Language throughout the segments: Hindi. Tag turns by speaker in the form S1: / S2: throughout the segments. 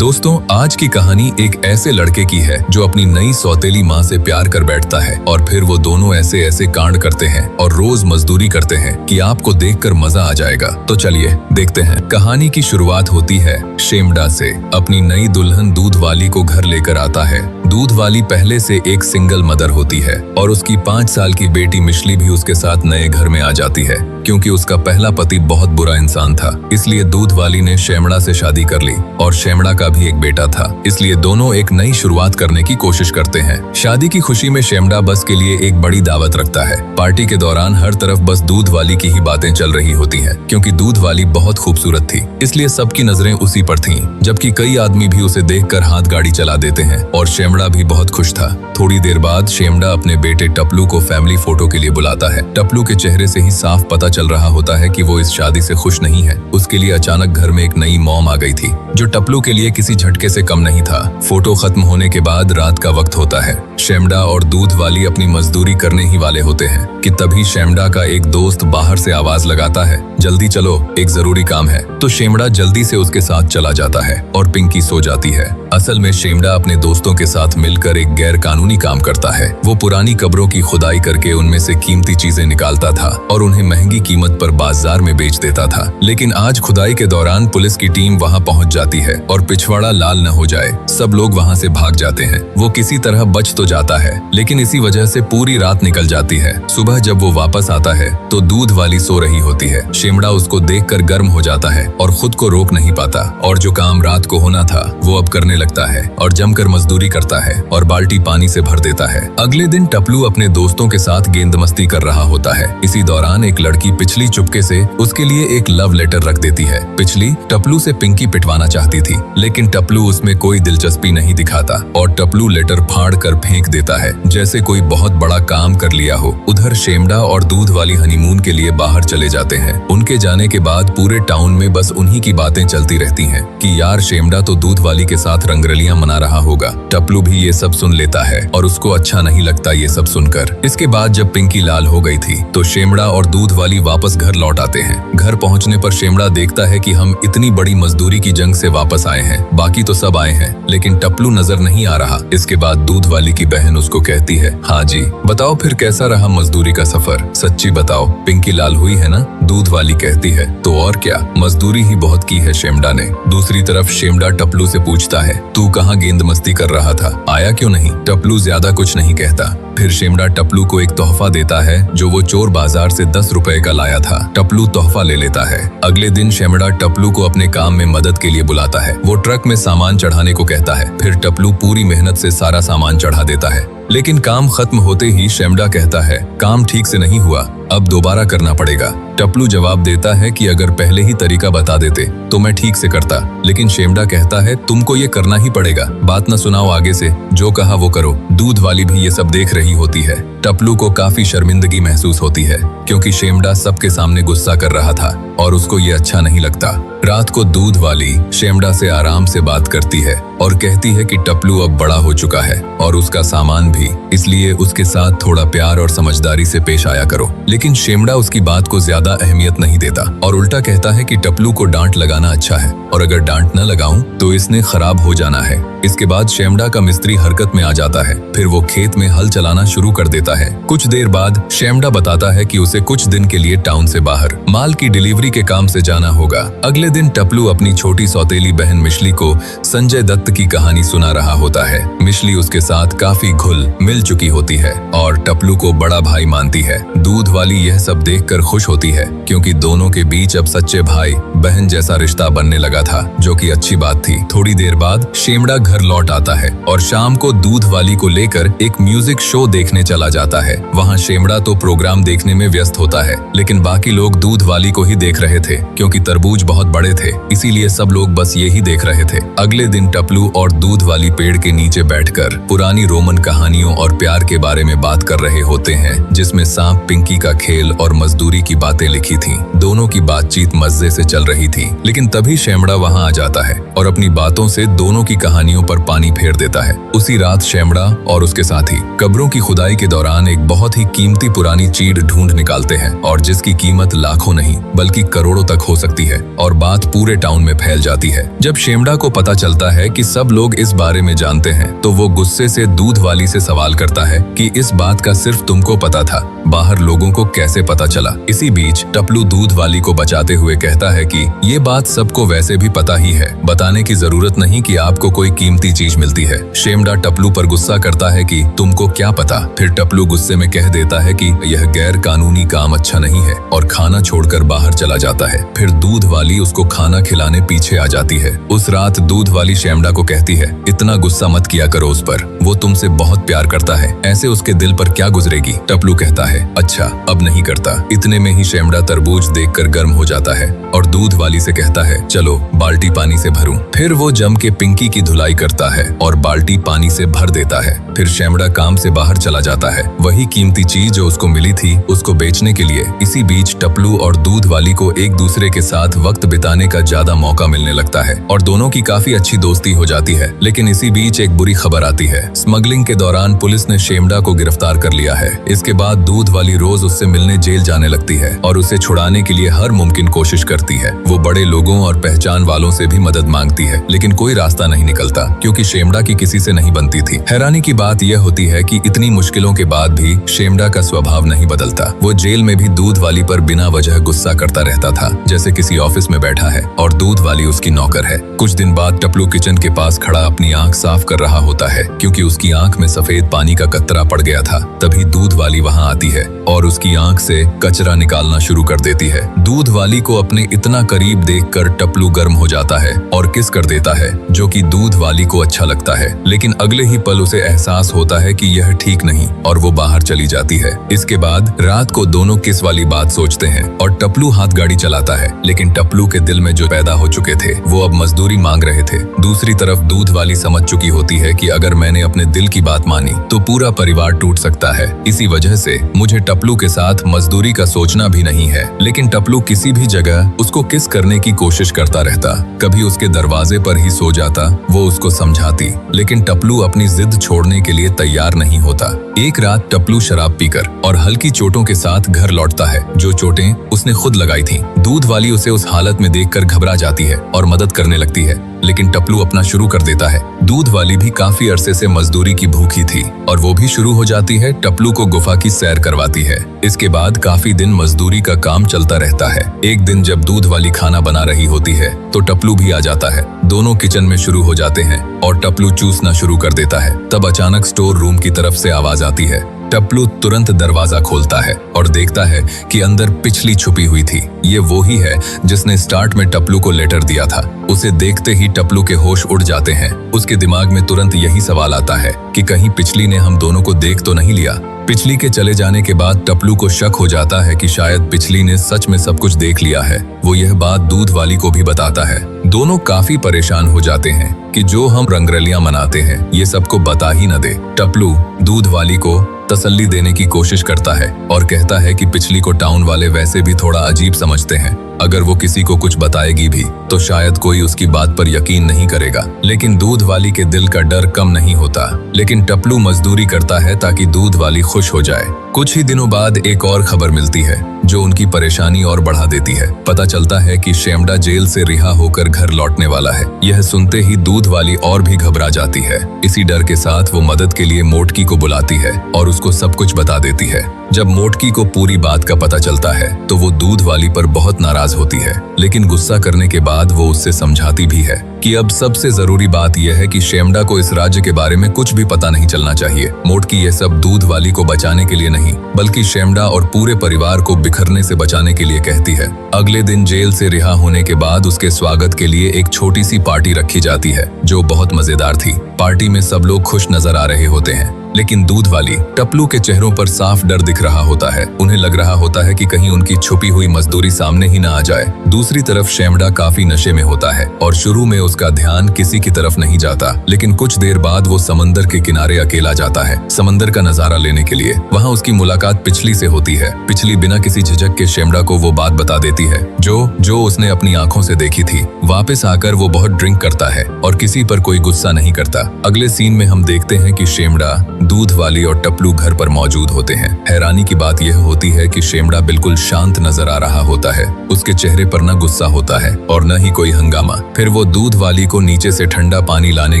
S1: दोस्तों, आज की कहानी एक ऐसे लड़के की है जो अपनी नई सौतेली माँ से प्यार कर बैठता है और फिर वो दोनों ऐसे ऐसे कांड करते हैं और रोज मजदूरी करते हैं कि आपको देखकर मजा आ जाएगा। तो चलिए देखते हैं। कहानी की शुरुआत होती है शेमडा से। अपनी नई दुल्हन दूध वाली को घर लेकर आता है। दूध वाली पहले से एक सिंगल मदर होती है और उसकी 5 साल की बेटी मिशली भी उसके साथ नए घर में आ जाती है। क्योंकि उसका पहला पति बहुत बुरा इंसान था, इसलिए दूध वाली ने शेमड़ा से शादी कर ली और शेमड़ा का भी एक बेटा था, इसलिए दोनों एक नई शुरुआत करने की कोशिश करते हैं। शादी की खुशी में शेमड़ा बस के लिए एक बड़ी दावत रखता है। पार्टी के दौरान हर तरफ बस दूध वाली की ही बातें चल रही होती हैं, क्योंकि दूध वाली बहुत खूबसूरत थी, इसलिए सबकी नजरें उसी पर थीं। जबकि कई आदमी भी उसे देखकर हाथ गाड़ी चला देते हैं और शेमड़ा भी बहुत खुश था। थोड़ी देर बाद शेमड़ा अपने बेटे टपलू को फैमिली फोटो के लिए बुलाता है। टपलू के चेहरे से ही साफ पता चल रहा होता है कि वो इस शादी से खुश नहीं है। उसके लिए अचानक घर में एक नई मॉम आ गई थी, जो टपलू के लिए किसी झटके से कम नहीं था। फोटो खत्म होने के बाद रात का वक्त होता है। शेमड़ा और दूध वाली अपनी मजदूरी करने ही वाले होते हैं कि तभी शेमड़ा का एक दोस्त बाहर से आवाज लगाता है, जल्दी चलो, एक जरूरी काम है। तो शेमड़ा जल्दी से उसके साथ चला जाता है और पिंकी सो जाती है। असल में शेमड़ा अपने दोस्तों के साथ मिलकर एक गैर कानूनी काम करता है। वो पुरानी कब्रों की खुदाई करके उनमें से कीमती चीजें निकालता था और उन्हें महंगी कीमत पर बाजार में बेच देता था। लेकिन आज खुदाई के दौरान पुलिस की टीम वहां पहुंच जाती है और पिछवाड़ा लाल न हो जाए, सब लोग वहां से भाग जाते हैं। वो किसी तरह बच तो जाता है, लेकिन इसी वजह से पूरी रात निकल जाती है। सुबह जब वो वापस आता है तो दूध वाली सो रही होती है। शेमड़ा उसको देखकर गर्म हो जाता है और खुद को रोक नहीं पाता और जो काम रात को होना था वो अब करने लगता है और जमकर मजदूरी करता है और बाल्टी पानी से भर देता है। अगले दिन टपलू अपने दोस्तों के साथ गेंद मस्ती कर रहा होता है। इसी दौरान एक लड़की पिछली चुपके से उसके लिए एक लव लेटर रख देती है। पिछली टपलू से पिंकी पिटवाना चाहती थी, लेकिन टपलू उसमें कोई दिलचस्पी नहीं दिखाता और टपलू लेटर फाड़ कर फेंक देता है, जैसे कोई बहुत बड़ा काम कर लिया हो। उधर शेमड़ा और दूध वाली हनीमून के लिए बाहर चले जाते हैं। उनके जाने के बाद पूरे टाउन में बस उन्हीं की बातें चलती रहती हैं कि यार शेमड़ा तो दूध वाली के साथ रंगरलियां मना रहा होगा। टपलू भी ये सब सुन लेता है और उसको अच्छा नहीं लगता ये सब सुनकर। इसके बाद जब पिंकी लाल हो गई थी तो शेमड़ा और दूध वाली वापस घर लौट आते हैं। घर पहुंचने पर शेमड़ा देखता है कि हम इतनी बड़ी मजदूरी की जंग से वापस आए हैं, बाकी तो सब आए हैं, लेकिन टपलू नजर नहीं आ रहा। इसके बाद दूध वाली की बहन उसको कहती है, हाँ जी बताओ फिर कैसा रहा मजदूरी का सफर, सच्ची बताओ, पिंकी लाल हुई है ना? दूध वाली कहती है, तो और क्या, मजदूरी ही बहुत की है शेमड़ा ने। दूसरी तरफ शेमड़ा टपलू से पूछता है, तू कहाँ गेंद मस्ती कर रहा था, आया क्यों नहीं? टपलू ज्यादा कुछ नहीं कहता। फिर शेमड़ा टपलू को एक तोहफा देता है जो वो चोर बाजार से 10 रुपए का लाया था। टपलू तोहफा ले लेता है। अगले दिन शेमड़ा टपलू को अपने काम में मदद के लिए बुलाता है। वो ट्रक में सामान चढ़ाने को कहता है। फिर टपलू पूरी मेहनत से सारा सामान चढ़ा देता है, लेकिन काम खत्म होते ही शेमड़ा कहता है, काम ठीक से नहीं हुआ, अब दोबारा करना पड़ेगा। टपलू जवाब देता है कि अगर पहले ही तरीका बता देते तो मैं ठीक से करता, लेकिन शेमड़ा कहता है तुमको ये करना ही पड़ेगा, बात न सुनाओ, आगे से जो कहा वो करो। दूध वाली भी ये सब देख रही होती है। टपलू को काफी शर्मिंदगी महसूस होती है, क्योंकि शेमड़ा सबके सामने गुस्सा कर रहा था और उसको ये अच्छा नहीं लगता। रात को दूध वाली शेमड़ा से आराम से बात करती है और कहती है कि टपलू अब बड़ा हो चुका है और उसका सामान भी, इसलिए उसके साथ थोड़ा प्यार और समझदारी से पेश आया करो। लेकिन शेमड़ा उसकी बात को ज्यादा अहमियत नहीं देता और उल्टा कहता है कि टपलू को डांट लगाना अच्छा है और अगर डांट न लगाऊं तो इसने खराब हो जाना है। इसके बाद शेमड़ा का मिस्त्री हरकत में आ जाता है। फिर वो खेत में हल चलाना शुरू कर देता है। कुछ देर बाद शेमड़ा बताता है कि उसे कुछ दिन के लिए टाउन से बाहर माल की डिलीवरी के काम से जाना होगा। अगले दिन टपलू अपनी छोटी सौतेली बहन मिशली को संजय दत्त की कहानी सुना रहा होता है। मिशली उसके साथ काफी घुल मिल चुकी होती है और टपलू को बड़ा भाई मानती है। दूध वाली यह सब देखकर खुश होती है, क्योंकि दोनों के बीच अब सच्चे भाई बहन जैसा रिश्ता बनने लगा था, जो कि अच्छी बात थी। थोड़ी देर बाद शेमड़ा घर लौट आता है और शाम को दूध वाली को लेकर एक म्यूजिक शो देखने चला जाता है। वहाँ शेमड़ा तो प्रोग्राम देखने में व्यस्त होता है, लेकिन बाकी लोग दूध वाली को ही देख रहे थे, क्योंकि तरबूज बहुत बड़े थे, इसीलिए सब लोग बस यही देख रहे थे। अगले दिन टपलू और दूध वाली पेड़ के नीचे बैठकर पुरानी रोमन कहानियों और प्यार के बारे में बात कर रहे होते हैं, जिसमें सांप पिंकी का खेल और मजदूरी की बातें लिखी थीं। दोनों की बातचीत मजे से चल रही थी, लेकिन तभी शेमड़ा वहाँ आ जाता है और अपनी बातों से दोनों की कहानियों गाड़ियों पर पानी फेर देता है। उसी रात शेमड़ा और उसके साथी कब्रों की खुदाई के दौरान एक बहुत ही कीमती पुरानी चीड़ ढूंढ निकालते हैं और जिसकी कीमत लाखों नहीं बल्कि करोड़ों तक हो सकती है और बात पूरे टाउन में फैल जाती है। जब शेमड़ा को पता चलता है कि सब लोग इस बारे में जानते हैं तो वो गुस्से से दूध वाली से सवाल करता है कि इस बात का सिर्फ तुमको पता था, बाहर लोगों को कैसे पता चला। इसी बीच टपलू दूध वाली को बचाते हुए कहता है कि ये बात सबको वैसे भी पता ही है, बताने की जरूरत नहीं कि आपको कोई कीमती चीज मिलती है। शेमड़ा टपलू पर गुस्सा करता है कि तुमको क्या पता। फिर टपलू गुस्से में कह देता है कि यह गैर कानूनी काम अच्छा नहीं है और खाना छोड़कर बाहर चला जाता है। फिर दूध वाली उसको खाना खिलाने पीछे आ जाती है। उस रात दूध वाली शेमड़ा को कहती है, इतना गुस्सा मत किया करो उस पर, वो तुमसे बहुत प्यार करता है, ऐसे उसके दिल पर क्या गुजरेगी। टपलू कहता है, अच्छा अब नहीं करता। इतने में ही शेमड़ा तरबूज देखकर गर्म हो जाता है और दूध वाली से कहता है, चलो बाल्टी पानी से भरूं। फिर वो जम के पिंकी की धुलाई करता है और बाल्टी पानी से भर देता है। फिर शेमड़ा काम से बाहर चला जाता है, वही कीमती चीज जो उसको मिली थी उसको बेचने के लिए। इसी बीच टपलू और दूध वाली को एक दूसरे के साथ वक्त बिताने का ज्यादा मौका मिलने लगता है और दोनों की काफी अच्छी दोस्ती हो जाती है। लेकिन इसी बीच एक बुरी खबर आती है। स्मगलिंग के दौरान पुलिस ने शेमड़ा को गिरफ्तार कर लिया है। इसके बाद दूध वाली रोज उससे मिलने जेल जाने लगती है और उसे छुड़ाने के लिए हर मुमकिन कोशिश करती है। वो बड़े लोगों और पहचान वालों से भी मदद मांगती है लेकिन कोई रास्ता नहीं निकलता क्योंकि शेमड़ा की किसी से नहीं बनती थी। हैरानी की बात यह होती है कि इतनी मुश्किलों के बाद भी शेमड़ा का स्वभाव नहीं बदलता। वो जेल में भी दूध वाली पर बिना वजह गुस्सा करता रहता था, जैसे किसी ऑफिस में बैठा है और दूध वाली उसकी नौकर है। कुछ दिन बाद टपलू किचन के पास खड़ा अपनी आंख साफ कर रहा होता है क्योंकि उसकी आंख में सफेद पानी का कतरा पड़ गया था। तभी दूध वाली वहां आती है और उसकी आंख से कचरा निकालना शुरू कर देती है। दूध वाली को अपने इतना करीब देखकर टपलू गर्म हो जाता है और किस कर देता है, जो कि दूध वाली को अच्छा लगता है। लेकिन अगले ही पल उसे एहसास होता है कि यह ठीक नहीं और वो बाहर चली जाती है। इसके बाद रात को दोनों किस वाली बात सोचते हैं और टपलू हाथ गाड़ी चलाता है। लेकिन टपलू के दिल में जो पैदा हो चुके थे वो अब मजदूरी मांग रहे थे। दूसरी तरफ दूध वाली समझ चुकी होती है कि अगर मैंने अपने दिल की बात मानी तो पूरा परिवार टूट सकता है। इसी वजह से मुझे टपलू के साथ मजदूरी का सोचना भी नहीं है। लेकिन टपलू किसी भी जगह उसको किस करने की कोशिश करता रहता। कभी उसके दरवाजे पर ही सो जाता, वो उसको समझाती, लेकिन टपलू अपनी जिद छोड़ने के लिए तैयार नहीं होता। एक रात टपलू शराब पीकर और हल्की चोटों के साथ घर लौटता है, जो चोटें उसने खुद लगाई थीं। दूध वाली उसे उस हालत में देखकर घबरा जाती है और मदद करने लगती है, लेकिन टपलू अपना शुरू कर देता है। दूध वाली भी काफी अरसे से मजदूरी की भूखी थी और वो भी शुरू हो जाती है। टपलू को गुफा की सैर करवाती है। इसके बाद काफी दिन मजदूरी का काम चलता रहता है। एक दिन जब दूध वाली खाना बना रही होती है तो टपलू भी आ जाता है। दोनों किचन में शुरू हो जाते हैं और टपलू चूसना शुरू कर देता है। तब अचानक स्टोर रूम की तरफ से आवाज आती है। टपलू तुरंत दरवाजा खोलता है और देखता है कि अंदर पिछली छुपी हुई थी। ये वो ही है जिसने स्टार्ट में टपलू को लेटर दिया था। उसे देखते ही टपलू के होश उड़ जाते हैं। उसके दिमाग में तुरंत यही सवाल आता है कि कहीं पिछली ने हम दोनों को देख तो नहीं लिया। पिछली के चले जाने के बाद टपलू को शक हो जाता है कि शायद पिछली ने सच में सब कुछ देख लिया है। वो यह बात दूध वाली को भी बताता है। दोनों काफी परेशान हो जाते हैं कि जो हम रंगरलियां मनाते हैं ये सबको बता ही न दे। टपलू दूध वाली को तसल्ली देने की कोशिश करता है और कहता है कि पिछली को टाउन वाले वैसे भी थोड़ा अजीब समझते हैं। अगर वो किसी को कुछ बताएगी भी तो शायद कोई उसकी बात पर यकीन नहीं करेगा। लेकिन दूध वाली के दिल का डर कम नहीं होता। लेकिन टपलू मजदूरी करता है ताकि दूध वाली खुश हो जाए। कुछ ही दिनों बाद एक और खबर मिलती है जो उनकी परेशानी और बढ़ा देती है। पता चलता है कि शेमड़ा जेल से रिहा होकर घर लौटने वाला है। यह सुनते ही दूध वाली और भी घबरा जाती है। इसी डर के साथ वो मदद के लिए मोटकी को बुलाती है और उसको सब कुछ बता देती है। जब मोटकी को पूरी बात का पता चलता है तो वो दूध वाली पर बहुत नाराज होती है, लेकिन गुस्सा करने के बाद वो उससे समझाती भी है कि अब सबसे जरूरी बात यह है कि शेमड़ा को इस राज्य के बारे में कुछ भी पता नहीं चलना चाहिए। मोटकी ये सब दूध वाली को बचाने के लिए नहीं बल्कि शेमड़ा और पूरे परिवार को बिखरने से बचाने के लिए कहती है। अगले दिन जेल से रिहा होने के बाद उसके स्वागत के लिए एक छोटी सी पार्टी रखी जाती है जो बहुत मजेदार थी। पार्टी में सब लोग खुश नजर आ रहे होते हैं। लेकिन दूध वाली टपलू के चेहरों पर साफ डर दिख रहा होता है। उन्हें लग रहा होता है कि कहीं उनकी छुपी हुई मजदूरी सामने ही ना आ जाए। दूसरी तरफ शेमड़ा काफी नशे में होता है और शुरू में उसका ध्यान किसी की तरफ नहीं जाता, लेकिन कुछ देर बाद वो समंदर के किनारे अकेला जाता है समंदर का नजारा लेने के लिए। वहाँ उसकी मुलाकात पिछली से होती है। पिछली बिना किसी झिझक के शेमड़ा को वो बात बता देती है जो उसने अपनी आंखों से देखी थी। वापस आकर वो बहुत ड्रिंक करता है और किसी पर कोई गुस्सा नहीं करता। अगले सीन में हम देखते हैं कि शेमड़ा, दूध वाली और टपलू घर पर मौजूद होते हैं। हैरानी की बात यह होती है कि शेमड़ा बिल्कुल शांत नजर आ रहा होता है। उसके चेहरे पर न गुस्सा होता है और न ही कोई हंगामा। फिर वो दूध वाली को नीचे से ठंडा पानी लाने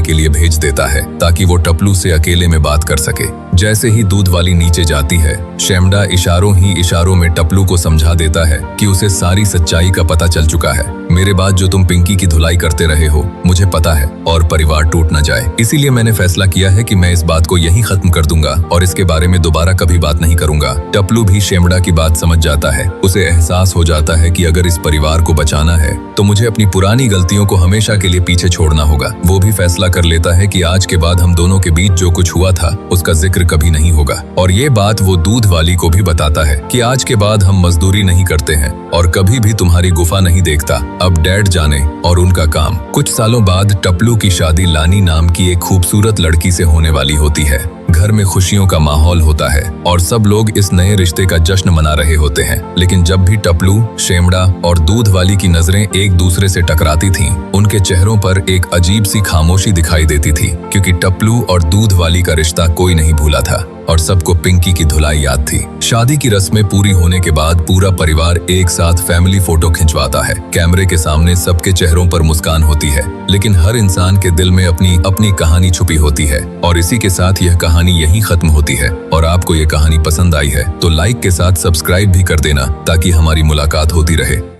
S1: के लिए भेज देता है ताकि वो टपलू से अकेले में बात कर सके। जैसे ही दूध वाली नीचे जाती है, शेमड़ा इशारों ही इशारों में टपलू को समझा देता है कि उसे सारी सच्चाई का पता चल चुका है। मेरे बाद जो तुम पिंकी की धुलाई करते रहे हो मुझे पता है, और परिवार टूट न जाए इसीलिए मैंने फैसला किया है कि मैं इस बात को यहीं खत्म कर दूंगा और इसके बारे में दोबारा कभी बात नहीं करूंगा। टपलू भी शेमड़ा की बात समझ जाता है। उसे एहसास हो जाता है कि अगर इस परिवार को बचाना है तो मुझे अपनी पुरानी गलतियों को हमेशा के लिए पीछे छोड़ना होगा। वो भी फैसला कर लेता है कि आज के बाद हम दोनों के बीच जो कुछ हुआ था उसका जिक्र कभी नहीं होगा। और ये बात वो दूध वाली को भी बताता है कि आज के बाद हम मजदूरी नहीं करते हैं और कभी भी तुम्हारी गुफा नहीं देखता। अब डैड जाने और उनका काम। कुछ सालों बाद टपलू की शादी लानी नाम की एक खूबसूरत लड़की से होने वाली होती है। घर में खुशियों का माहौल होता है और सब लोग इस नए रिश्ते का जश्न मना रहे होते हैं। लेकिन जब भी टपलू, शेमड़ा और दूध वाली की नजरें एक दूसरे से टकराती थीं, उनके चेहरों पर एक अजीब सी खामोशी दिखाई देती थी, क्योंकि टपलू और दूध वाली का रिश्ता कोई नहीं भूला था और सबको पिंकी की धुलाई याद थी। शादी की रस्में पूरी होने के बाद पूरा परिवार एक साथ फैमिली फोटो खिंचवाता है। कैमरे के सामने सबके चेहरों पर मुस्कान होती है, लेकिन हर इंसान के दिल में अपनी अपनी कहानी छुपी होती है। और इसी के साथ यह कहानी यहीं खत्म होती है। और आपको यह कहानी पसंद आई है तो लाइक के साथ सब्सक्राइब भी कर देना ताकि हमारी मुलाकात होती रहे।